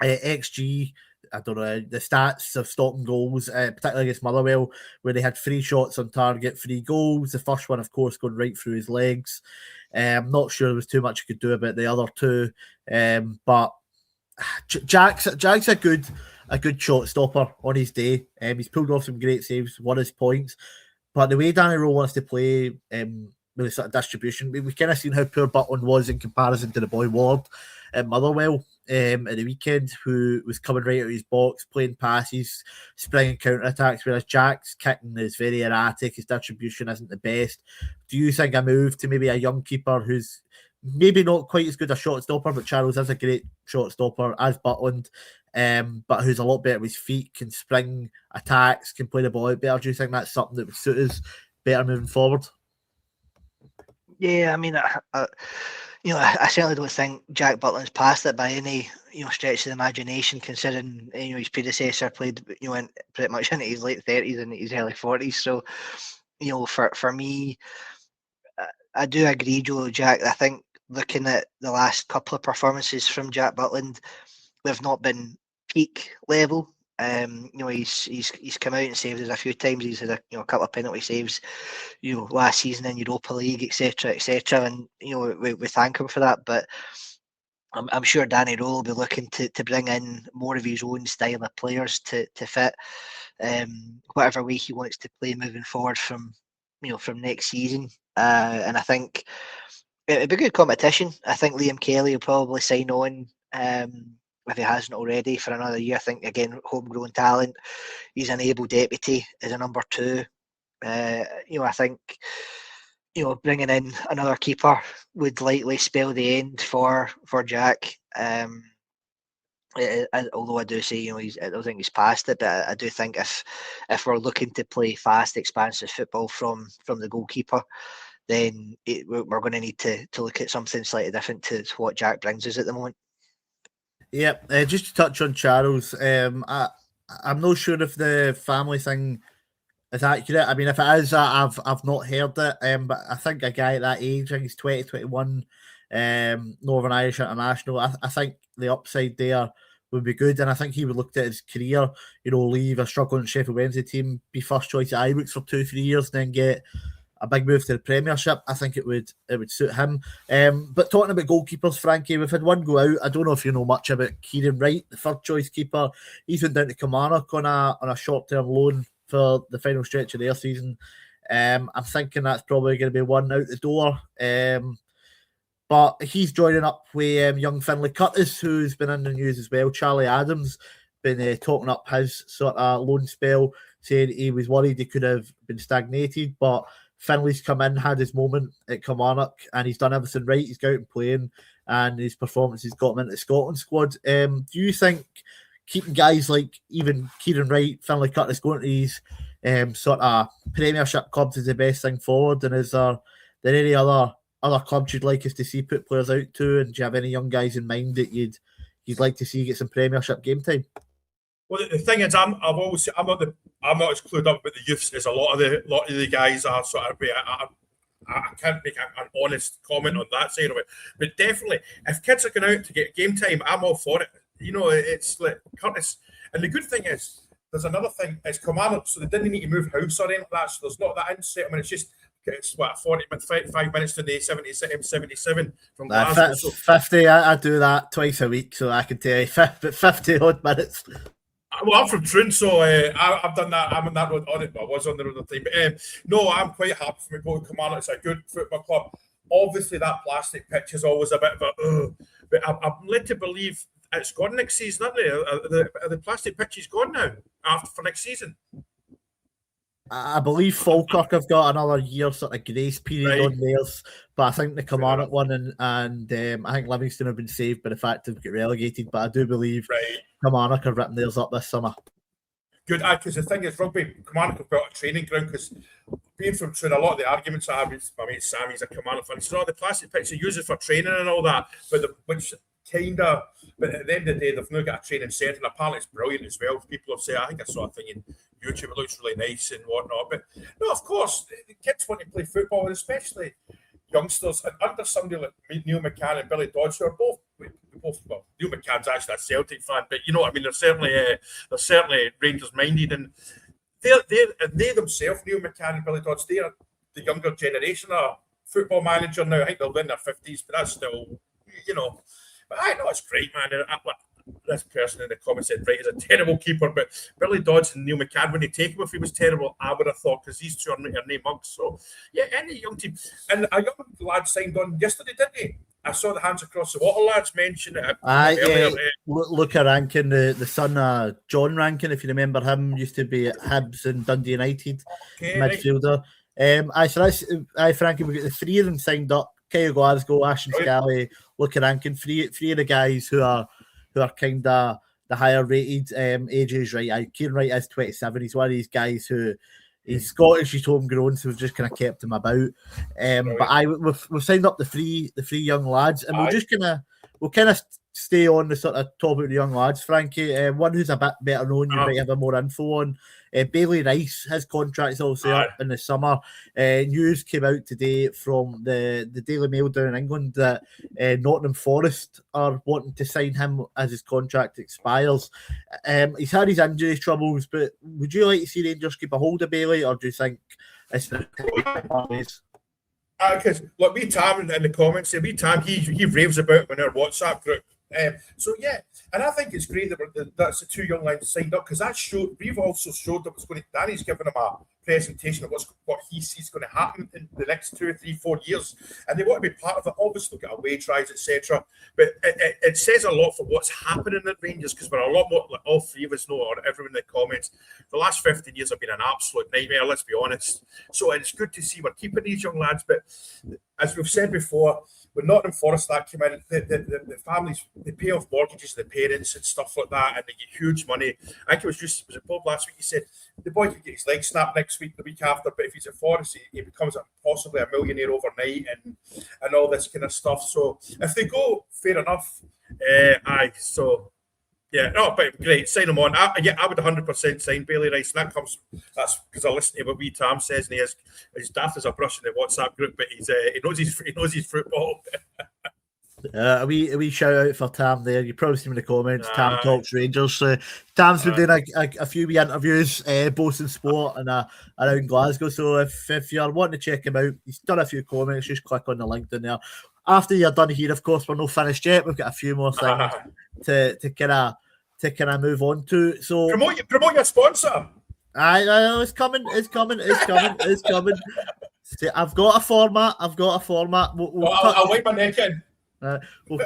XG I don't know, the stats of stopping goals, particularly against Motherwell, where they had 3 shots on target, 3 goals. The first one, of course, going right through his legs. I'm not sure there was too much he could do about the other 2. But Jack's a good shot stopper on his day. He's pulled off some great saves, won his points. But the way Danny Rowe wants to play with sort of distribution, we kind of seen how poor Butland was in comparison to the boy Ward at Motherwell at the weekend, who was coming right out of his box, playing passes, springing counter-attacks, whereas Jack's kicking is very erratic, his distribution isn't the best. Do you think a move to maybe a young keeper who's maybe not quite as good a shot stopper, but Charles is a great shot stopper, as Butland, but who's a lot better with his feet, can spring attacks, can play the ball out better? Do you think that's something that would suit us better moving forward? Yeah, I mean, I certainly don't think Jack Butland's passed it by any stretch of the imagination, considering his predecessor played pretty much into his late 30s and his early 40s. So for me, I do agree, Joe. Jack, I think looking at the last couple of performances from Jack Butland, they've not been peak level. He's come out and saved us a few times. He's had a couple of penalty saves, last season in Europa League, etc., and we thank him for that. But I'm sure Danny Rowe will be looking to bring in more of his own style of players to fit whatever way he wants to play moving forward from next season. And I think it'd be good competition. I think Liam Kelly will probably sign on. If he hasn't already, for another year. I think, again, homegrown talent. He's an able deputy as a number 2. I think, bringing in another keeper would likely spell the end for Jack. Although I do say, I don't think he's past it, but I do think if we're looking to play fast, expansive football from the goalkeeper, then we're going to need to look at something slightly different to what Jack brings us at the moment. Yep, just to touch on Charles, I'm not sure if the family thing is accurate. I mean, if it is, I've not heard it, but I think a guy at that age, I think he's 20, 21, Northern Irish international, I think the upside there would be good, and I think he would look at his career, leave a struggling Sheffield Wednesday team, be first choice at Ibrox for 2-3 years, and then get a big move to the Premiership. I think it would suit him. But talking about goalkeepers, Frankie, we've had one go out. I don't know if you know much about Kieran Wright, the third choice keeper. He's been down to Kilmarnock on a short term loan for the final stretch of their season. I'm thinking that's probably going to be one out the door. But he's joining up with young Finlay Curtis, who's been in the news as well. Charlie Adams been talking up his sort of loan spell, saying he was worried he could have been stagnated, but Finlay's come in, had his moment at Kilmarnock, and he's done everything right. He's got out and playing, and his performances got him into the Scotland squad. Do you think keeping guys like even Kieran Wright, Finlay Curtis going to these sort of Premiership clubs is the best thing forward? And is there any other clubs you'd like us to see put players out to? And do you have any young guys in mind that you'd like to see get some Premiership game time? Well, the thing is, I'm not as clued up with the youths as a lot of the guys are. So I can't make an honest comment on that side of it. But definitely, if kids are going out to get game time, I'm all for it. It's like Curtis. And the good thing is, there's another thing. It's Kilmarnock, so they didn't need to move house or anything like that. So there's not that in-settlement. It's 5 minutes to the 77 from Glasgow. 50. I do that twice a week, so I can tell you 50 odd minutes. Well, I'm from Troon, so I've done that. I'm on that road on it, but I was on the road at the time. But no, I'm quite happy for me going to Kilmarnock. It's a good football club. Obviously, that plastic pitch is always a bit of a but I'm led to believe it's gone next season, aren't they? Are the plastic pitches gone now for next season? I believe Falkirk have got another year sort of grace period on theirs, but I think the Kilmarnock one and I think Livingston have been saved by the fact they've got relegated, but I do believe Kilmarnock are ripping theirs up this summer. Good, because the thing is, rugby, Kilmarnock have got a training ground, because being from Troon, a lot of the arguments I have with my mate Sammy's a Kilmarnock fan. So the plastic pitch they use it for training and all that, but at the end of the day, they've not got a training centre, and apparently it's brilliant as well. People have said, I think I saw a thing in YouTube, it looks really nice and whatnot. But no, of course, the kids want to play football, and especially youngsters, and under somebody like Neil McCann and Billy Dodds, who are both both. Well, Neil McCann's actually a Celtic fan, but you know what I mean. They're certainly Rangers minded, and they themselves, Neil McCann and Billy Dodds, they are the younger generation of football manager now. I think they're in their 50s, but that's still, you know. But I know it's great, man. This person in the comments said, right, he's a terrible keeper, but Billy Dodds and Neil McCann, when they take him, if he was terrible, I would have thought, because these two are name mugs. So, yeah, any young team. And a young lad signed on yesterday, didn't he? I saw the Hands Across the Water lads mention it earlier. Luca Rankin, the son of John Rankin, if you remember him, used to be at Hibs and Dundee United, midfielder. Right. Franky, we got the three of them signed up. Kyle Glasgow, Ashton Scally, Luca Rankin, three of the guys who are kind of the higher rated. AJ's right. Kieran Wright is 27. He's one of these guys who he's Scottish, he's homegrown, so we've just kind of kept him about. But we've signed up the three young lads, and we'll kind of stay on the sort of topic of the young lads, Frankie. One who's a bit better known, you might have a more info on. Bailey Rice, his contract is also up in the summer. News came out today from the Daily Mail down in England that Nottingham Forest are wanting to sign him as his contract expires. He's had his injury troubles, but would you like to see Rangers keep a hold of Bailey, or do you think it's because look, me Tam in the comments say, Tam, he raves about him in our WhatsApp group. So yeah, and I think it's great that that's the two young lads signed up, because that showed, we've also showed that what's going to, Danny's given him a presentation of what he sees going to happen in the next 2 or 3, 4 years, and they want to be part of it. Obviously, get a wage rise, etc. But it says a lot for what's happening at Rangers, because we're a lot more, like all three of us know, or everyone in the comments, the last 15 years have been an absolute nightmare, let's be honest. So it's good to see we're keeping these young lads, but as we've said before, when Nottingham Forest that came in, the families, they pay off mortgages to the parents and stuff like that, and they get huge money. I think was it Bob last week, he said the boy could get his leg snapped next week, the week after, but if he's at Forest, he becomes possibly a millionaire overnight and all this kind of stuff. So if they go, fair enough. Yeah, no, but great, sign him on. I would 100% sign Bailey Rice, and that's because I listen to what wee Tam says, and he's daft as a brush in the WhatsApp group, but he knows his football. A wee shout out for Tam there. You probably see him in the comments. Tam Talks Rangers. So Tam's been doing a few wee interviews, both in sport and around Glasgow. So if you're wanting to check him out, he's done a few comments. Just click on the link in there. After you're done here, of course, we're not finished yet. We've got a few more things to kind of move on to. So promote your sponsor. I know it's coming. See, I've got a format. I'll wipe my neck in. We'll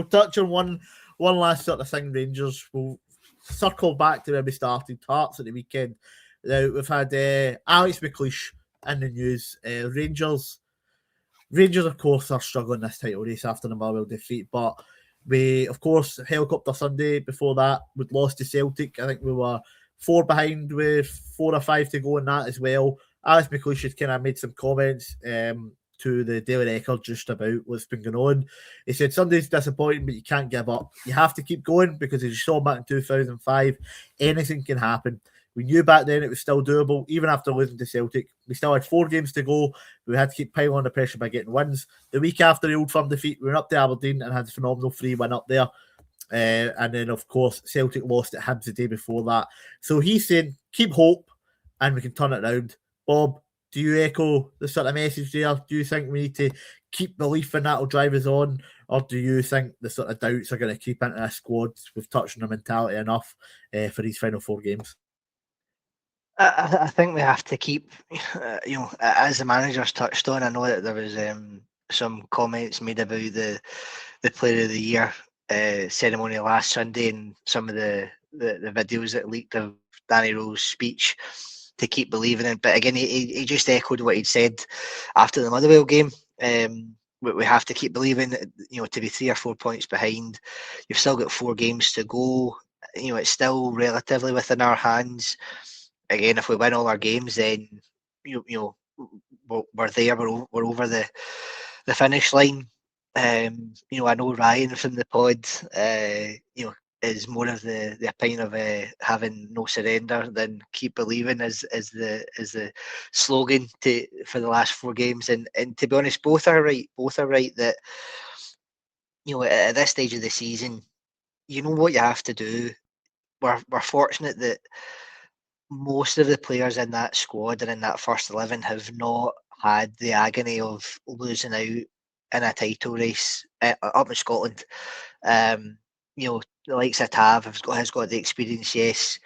touch on one last sort of thing. Rangers. We'll circle back to where we started. Hearts at the weekend. We've had Alex McLeish in the news. Rangers, of course, are struggling this title race after the Motherwell defeat, but we, of course, Helicopter Sunday before that, we'd lost to Celtic. I think we were 4 behind with 4 or 5 to go in that as well. Alex McLeish had kind of made some comments to the Daily Record just about what's been going on. He said, Sunday's disappointing, but you can't give up. You have to keep going, because as you saw back in 2005, anything can happen. We knew back then it was still doable, even after losing to Celtic. We still had 4 games to go. We had to keep piling on the pressure by getting wins. The week after the Old Firm defeat, we went up to Aberdeen and had a phenomenal 3-win up there. And then, of course, Celtic lost at Hibs the day before that. So he's saying, keep hope and we can turn it around. Bob, do you echo the sort of message there? Do you think we need to keep belief in that will drive us on? Or do you think the sort of doubts are going to keep into a squad? We've touched on the mentality enough for these final 4 games. I think we have to keep, as the manager's touched on. I know that there was some comments made about the Player of the Year ceremony last Sunday, and some of the videos that leaked of Danny Rowe's speech, to keep believing in. But again, he just echoed what he'd said after the Motherwell game. We have to keep believing, to be 3 or 4 points behind. You've still got 4 games to go. It's still relatively within our hands. Again, if we win all our games, then we're there. We're over the finish line. I know Ryan from the pod, is more of the opinion of having no surrender than keep believing as the slogan for the last 4 games. And to be honest, both are right. Both are right that at this stage of the season, you know what you have to do. We're fortunate that most of the players in that squad and in that first 11 have not had the agony of losing out in a title race up in Scotland. The likes of Tav has got the experience, yes.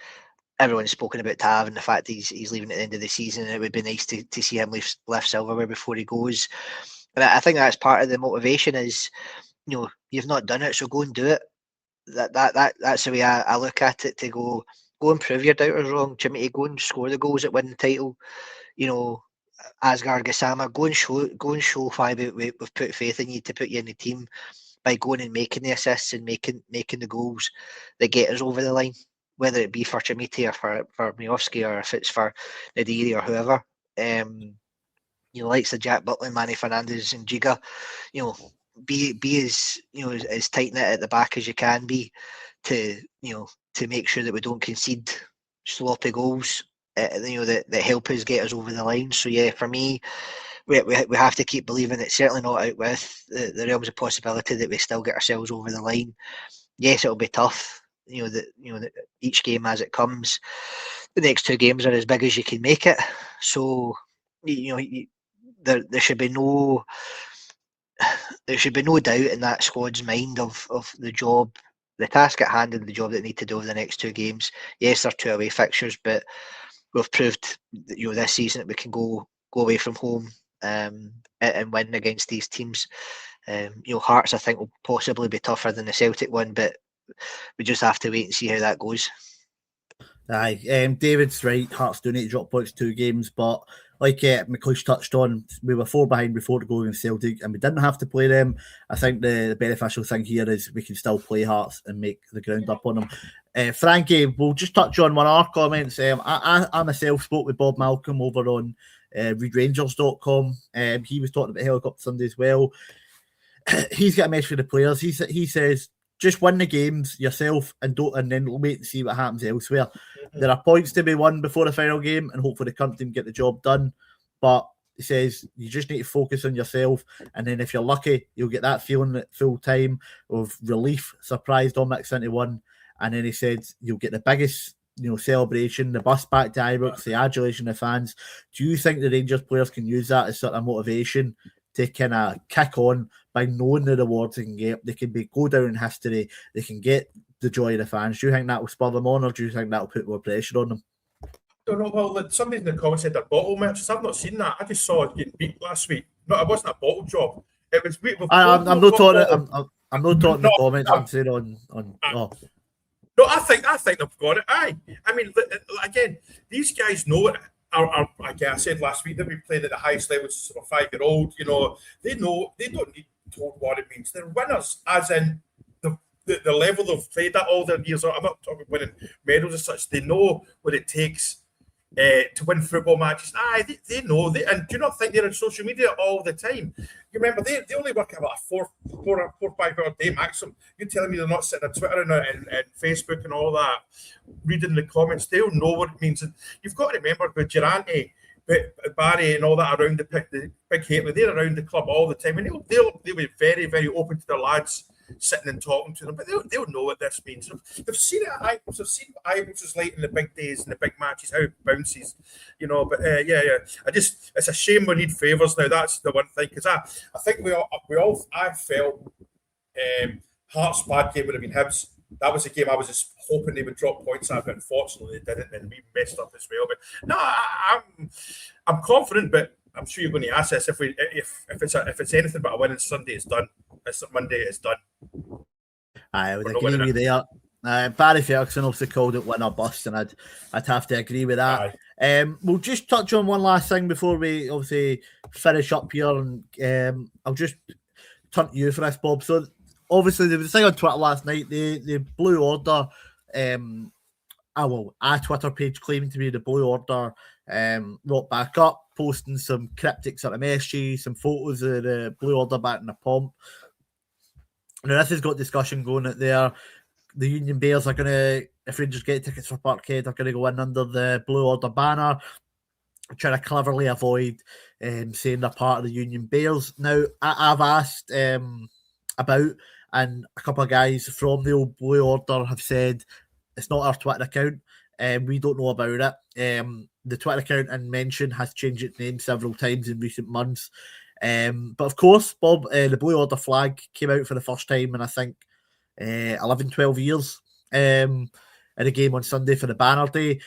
Everyone's spoken about Tav and the fact that he's leaving at the end of the season, and it would be nice to see him lift silverware before he goes. And I think that's part of the motivation is, you've not done it, so go and do it. That's the way I look at it, to go and prove your doubters wrong, Jimmy, to go and score the goals that win the title. Asghar Gassama, go and show why we've put faith in you to put you in the team by going and making the assists and making the goals that get us over the line, whether it be for Chimiti or for Miovski, or if it's for Nadiri or whoever. Likes of Jack Butland, Manny Fernandez and Giga, be as as tight knit at the back as you can be, to make sure that we don't concede sloppy goals that help us get us over the line. So yeah, for me, we have to keep believing. It's certainly not out with the realms of possibility that we still get ourselves over the line. Yes, it'll be tough. That each game as it comes, the next 2 games are as big as you can make it. So there should be no doubt in that squad's mind of the job, the task at hand, and the job that they need to do over the next 2 games. Yes, they're 2 away fixtures, but we've proved that, this season that we can go away from home and win against these teams. Hearts, I think, will possibly be tougher than the Celtic one, but we just have to wait and see how that goes. Aye, David's right. Hearts do need to drop points 2 games, but like McLeish touched on, we were 4 behind before to go against Celtic, and we didn't have to play them. I think the beneficial thing here is we can still play Hearts and make the ground up on them. Franky, we'll just touch on one of our comments. I myself spoke with Bob Malcolm over on readrangers.com. He was talking about Helicopter Sunday as well. He's got a message for the players. He says, just win the games yourself and then wait and see what happens elsewhere. There are points to be won before the final game, and hopefully the current team get the job done. But he says you just need to focus on yourself, and then if you're lucky, you'll get that feeling at full time of relief, surprised all mixed into one. And then he said you'll get the biggest celebration, the bus back to Ibrox, the adulation of fans. Do you think the Rangers players can use that as sort of motivation to kind of kick on by knowing the rewards they can get? They can go down in history. They can get the joy of the fans. Do you think that will spur them on, or do you think that will put more pressure on them? I don't know. Well, somebody in the comments said they're bottle merchants. I've not seen that. I just saw it getting beat last week. No, it wasn't a bottle job. It was. I'm not talking. I'm not talking the comments. I'm saying on. Oh. No, I think they've got it. Aye. I mean, again, these guys know it. I said last week that we played at the highest level as a 5-year-old. They know, they don't need told what it means. They're winners, as in the level they've played at all their years. I'm not talking winning medals as such. They know what it takes to win football matches. They know. And do you not think they're on social media all the time? You remember, they only work about a 4 or 5 hour day maximum. You're telling me they're not sitting on Twitter and Facebook and all that, reading the comments. They'll know what it means. And you've got to remember with Durante, Barry and all that around the big Hateley, they're around the club all the time. And they'll be very, very open to their lads sitting and talking to them, but they'll know what this means. They've seen it at Ibrox. They've seen what Ibrox is like in the big days and the big matches, how it bounces, But it's a shame we need favours now. That's the one thing, because I think I felt Hearts' bad game would have been Hibs. That was a game I was just hoping they would drop points at, but unfortunately they didn't, and we messed up as well. But no, I'm confident, but I'm sure you're going to ask us if it's anything but a win on Sunday, it's done. Monday, it's done. I would agree with you there. Barry Ferguson also called it win or bust, and I'd have to agree with that. We'll just touch on one last thing before we obviously finish up here, and I'll just turn to you for this, Bob. So obviously there was a thing on Twitter last night. The Blue Order, a Twitter page claiming to be the Blue Order, wrote back up, posting some cryptic sort of messages, some photos of the Blue Order back in the pomp. Now this has got discussion going out there. The Union Bears are going to, if Rangers get tickets for Parkhead, are going to go in under the Blue Order banner, trying to cleverly avoid saying they're part of the Union Bears. Now, I've asked about and a couple of guys from the old Blue Order have said it's not our Twitter account, and we don't know about it. The Twitter account in mention has changed its name several times in recent months. But of course, Bob, the Blue Order flag came out for the first time in, I think, 11, 12 years in a game on Sunday for the banner day.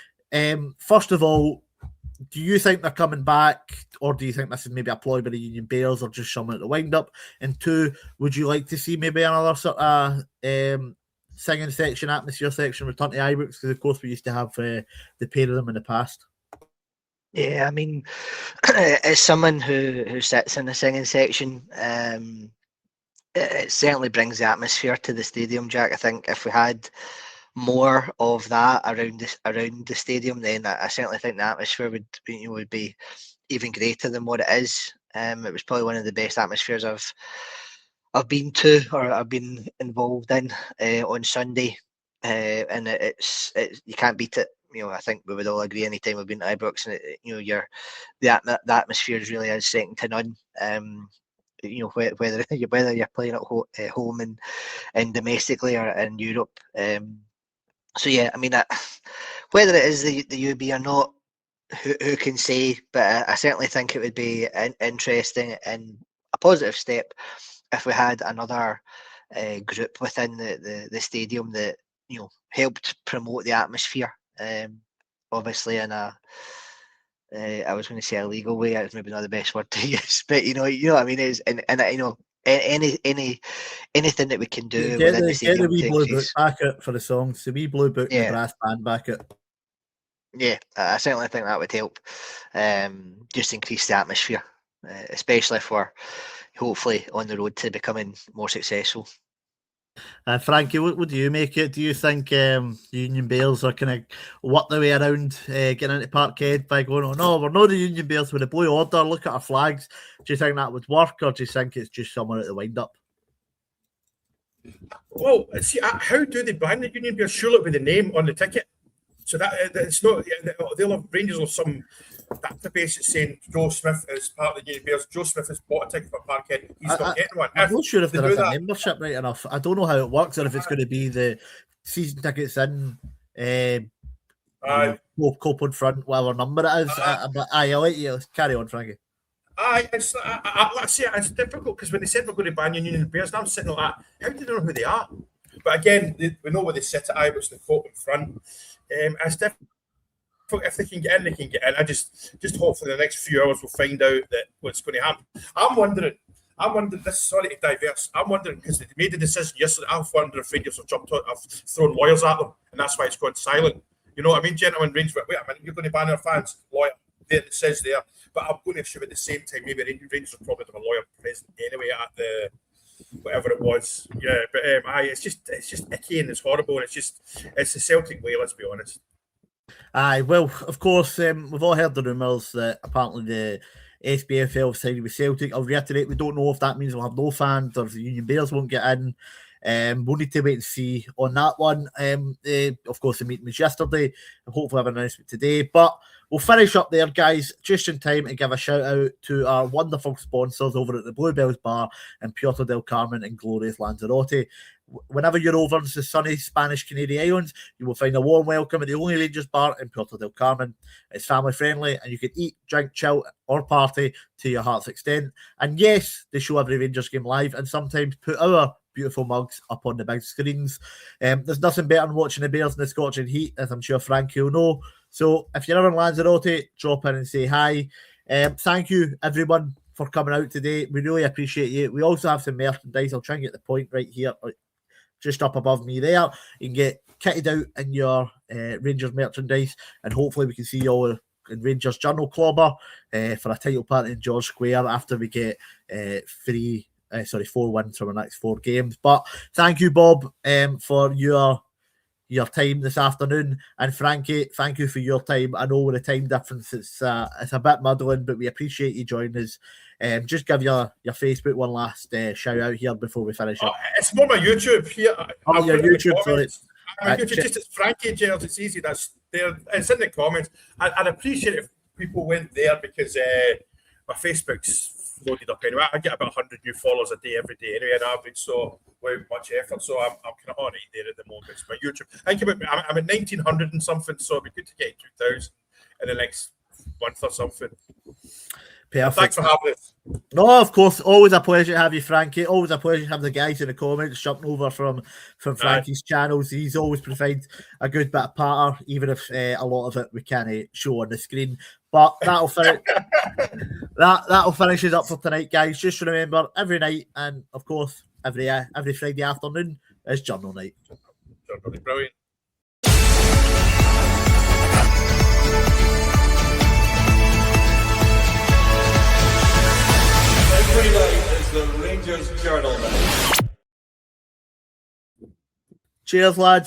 First of all, do you think they're coming back, or do you think this is maybe a ploy by the Union Bears, or just something at the wind up? And two, would you like to see maybe another sort of singing section, atmosphere section return to Ibrox? Because of course we used to have the pair of them in the past. Yeah, I mean, as someone who sits in the singing section, it certainly brings the atmosphere to the stadium, Jack. I think if we had more of that around the stadium, then I certainly think the atmosphere would be even greater than what it is. It was probably one of the best atmospheres I've been to, or I've been involved in on Sunday, and it's you can't beat it. I think we would all agree anytime we've been to Ibrox, and the atmosphere really is second to none. Whether you're playing at home and domestically or in Europe. So yeah, I mean, whether it is the UB or not, who can say? But I certainly think it would be interesting and a positive step if we had another group within the stadium that helped promote the atmosphere. Obviously, in a I was going to say a legal way. It's maybe not the best word to use, but you know what I mean. Is and anything that we can do Get within the the stadium wee to blue book increase. back out for the songs. The wee blue book and the brass band back out. Yeah, I certainly think that would help. Just increase the atmosphere, especially if we're hopefully on the road to becoming more successful. Franky, what do you make it? Do you think Union Bears are kind of work their way around getting into Parkhead by going, oh no, we're not the Union Bears, with the Blue Order, look at our flags? Do you think that would work, or do you think it's just somewhere at the wind-up? Well, see, how do they ban the Union Bears? Surely with the name on the ticket. So that it's not. They'll have Rangers or some database that's saying Joe Smith is part of the Union Bears. Joe Smith has bought a ticket for Parkhead. He's not getting one. I'm not sure if there is a membership right enough. I don't know how it works, or if it's going to be the season tickets in Cope on front, whatever number it is. But I'll let you carry on, Frankie. It's difficult because when they said we're going to ban Union Bears, I'm sitting like, how do they know who they are? But again, we know where they sit at Ibrox, the Cope in front. It's difficult. If they can get in, they can get in. I just hopefully in the next few hours we'll find out that what's going to happen. I'm wondering this, sorry to diverse, I'm wondering because they made the decision yesterday. I'm wondering if Rangers have thrown lawyers at them, and that's why it's gone silent. You know what I mean, gentlemen? Rangers, wait a minute, you're going to ban our fans? Lawyer, there it says there. But I'm going to assume at the same time, maybe Rangers will probably have a lawyer present anyway at the whatever it was. Yeah, but it's just icky and it's horrible, and it's the Celtic way. Let's be honest. Aye, well, of course, we've all heard the rumours that apparently the SBFL have sided with Celtic. I'll reiterate, we don't know if that means we'll have no fans or if the Union Bears won't get in. We'll need to wait and see on that one. Of course, the meeting was yesterday, and hopefully have an announcement today. But we'll finish up there, guys, just in time to give a shout out to our wonderful sponsors over at the Bluebells Bar in Puerto del Carmen and glorious Lanzarote. Whenever you're over in the sunny Spanish Canary Islands, you will find a warm welcome at the only Rangers bar in Puerto del Carmen. It's family friendly, and you can eat, drink, chill, or party to your heart's extent. And yes, they show every Rangers game live, and sometimes put our beautiful mugs up on the big screens. There's nothing better than watching the Bears in the Scorching heat, as I'm sure Franky will know. So if you're ever in Lanzarote, drop in and say hi. Thank you, everyone, for coming out today. We really appreciate you. We also have some merchandise. I'll try and get the point right here, just up above me there. You can get kitted out in your Rangers merchandise, and hopefully we can see you all in Rangers Journal Clobber for a title party in George Square after we get 4 wins from our next 4 games. But thank you, Bob, for your time this afternoon, and Frankie, thank you for your time. I know with the time difference it's a bit muddling, but we appreciate you joining us. Just give your Facebook one last shout out here before we finish up. It's more my YouTube here. Your YouTube, sorry. Just it's Frankie Gerald. It's easy. That's there. It's in the comments. I'd appreciate if people went there because my Facebook's loaded up anyway. I get about 100 new followers a day every day anyway, on average. So without much effort. So I'm kind of on it there at the moment. It's my YouTube. I think I'm at 1900 and something. So it'd be good to get 2000 in the next month or something. Perfect. Thanks for having us. No, of course, always a pleasure to have you, Frankie. Always a pleasure to have the guys in the comments jumping over from Frankie's channels. He's always provided a good bit of patter, even if a lot of it we can't show on the screen. But that'll finish. that'll finish us up for tonight, guys. Just remember, every night and of course every Friday afternoon is journal night. Journal night, brilliant. Every night is the Rangers Journal night. Cheers, lads.